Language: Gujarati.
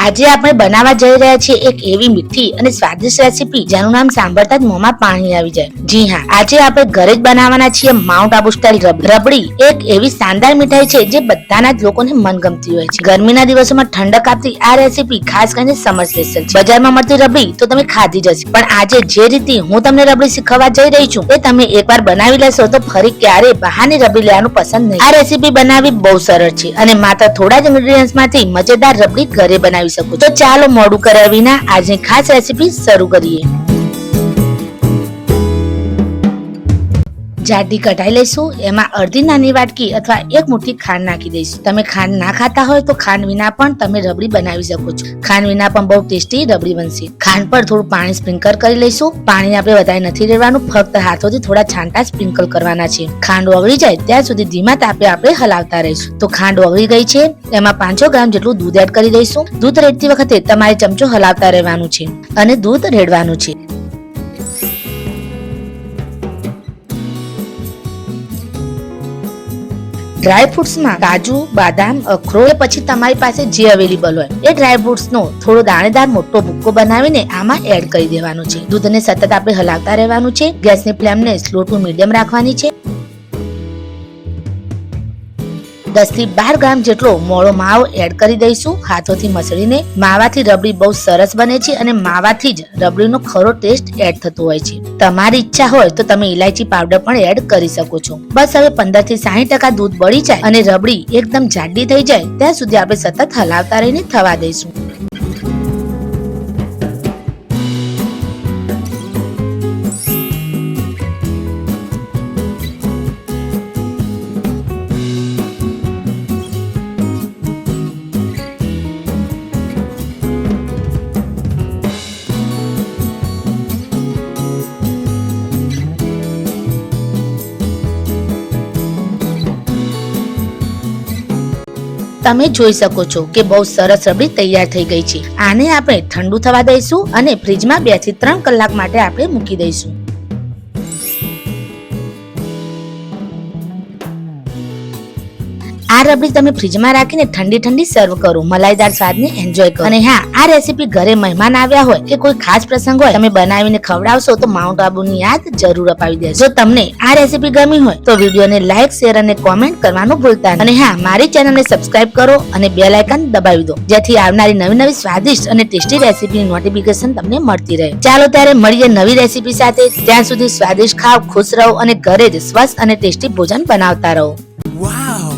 આજે આપણે બનાવવા જઈ રહ્યા છીએ એક એવી મીઠી અને સ્વાદિષ્ટ રેસીપી જેનું નામ સાંભળતા જ મોંમાં પાણી આવી જાય। જી હા, આજે આપણે ઘરે જ બનાવવાના છીએ માઉન્ટ આબુ સ્ટાઇલ રબડી। એક એવી શાનદાર મીઠાઈ છે જે બધાના જ લોકોને મનગમતી હોય છે। ગરમીના દિવસોમાં ઠંડક આપતી આ રેસીપી ખાસ કરીને સમર સ્પેશિયલ છે। બજારમાં મળતી રબડી તો તમે ખાધી જ હશે, પણ આજે જે રીતે હું તમને રબડી શીખવવા જઈ રહી છું એ તમે એકવાર બનાવી લેશો તો ફરી ક્યારેય બહારની રબડી લેવાનું પસંદ નહીં। આ રેસીપી બનાવવી બહુ સરળ છે અને માત્ર થોડા જ ઇન્ગ્રેડિયન્ટ્સ માંથી મજેદાર રબડી ઘરે બનાવી શકો। તો ચાલો મોડું કર્યા વિના આજની ખાસ રેસીપી શરૂ કરીએ। જાડી કઢાઈ લઈશું, એમાં અડધી નાની વાટકી અથવા એક મુઠ્ઠી ખાંડ નાખી દઈશું। તમે ખાંડ ના ખાતા હોય તો ખાંડ વિના પણ તમે રબડી બનાવી શકો છો। ખાંડ વિના પણ બહુ ટેસ્ટી રબડી બનશે। ખાંડ પર થોડું પાણી સ્પ્રિંકલ કરી લઈશું। પાણી આપણે વધારે નથી રેડવાનું, ફક્ત હાથોથી થોડા છાંટા સ્પ્રિંકલ કરવાના છે। ખાંડ ઓગળી જાય ત્યાં સુધી ધીમા તાપે આપણે હલાવતા રહીશું। તો ખાંડ ઓગળી ગઈ છે, એમાં 500 ગ્રામ જેટલું દૂધ એડ કરી દઈશું। દૂધ રેડતી વખતે તમારે ચમચો હલાવતા રહેવાનું છે અને દૂધ રેડવાનું છે। ડ્રાય ફ્રૂટ્સમાં કાજુ, બાદામ, અખરોટ કે પછી તમારી પાસે જે અવેલેબલ હોય એ ડ્રાય ફ્રૂટ્સ નો થોડો દાણેદાર મોટો ભૂક્કો બનાવીને આમાં એડ કરી દેવાનો છે। દૂધને સતત આપણે હલાવતા રહેવાનું છે। ગેસની ફ્લેમને સ્લો ટુ મીડિયમ રાખવાની છે। 10 થી 12 ગ્રામ જેટલો મોળો માવો એડ કરી દઈશું હાથોથી મસળીને। માવાથી રબડી બહુ સરસ બને છે અને માવાથી જ રબડીનો ખરો ટેસ્ટ એડ થતો હોય છે। તમારી ઈચ્છા હોય તો તમે ઇલાયચી પાવડર પણ એડ કરી શકો છો। બસ હવે 15 થી 60% દૂધ બળી જાય અને રબડી એકદમ જાડી થઈ જાય ત્યાં સુધી આપણે સતત હલાવતા રહીને થવા દઈશું। તમે જોઈ શકો છો કે બહુ સરસ રબડી તૈયાર થઈ ગઈ છે। આને આપણે ઠંડુ થવા દઈશું અને ફ્રીજમાં 2 થી 3 કલાક માટે આપણે મૂકી દઈશું। આ રબડી તમે ફ્રીજમાં રાખીને ઠંડી ઠંડી સર્વ કરો, મલાઈદાર સ્વાદને એન્જોય કરો। અને હા, આ રેસીપી ઘરે મહેમાન આવ્યા હોય કે કોઈ ખાસ પ્રસંગ હોય તમે બનાવીને ખવડાવશો તો માઉન્ટ આબુની યાદ જરૂર અપાવી દેશે। જો તમને આ રેસીપી ગમી હોય તો વિડીયોને લાઈક, શેર અને કોમેન્ટ કરવાનું ભૂલતા નહીં। અને હા, મારી ચેનલને સબસ્ક્રાઇબ કરો અને બેલ આઇકન દબાવી દો જેથી આવનારી નવી નવી સ્વાદિષ્ટ અને ટેસ્ટી રેસીપીની નોટિફિકેશન તમને મળતી રહે। ચાલો ત્યારે મળીએ નવી રેસીપી સાથે। ત્યાં સુધી સ્વાદિષ્ટ ખાઓ, ખુશ રહો અને ઘરે જ સ્વસ્થ અને ટેસ્ટી ભોજન બનાવતા રહો। વાવ!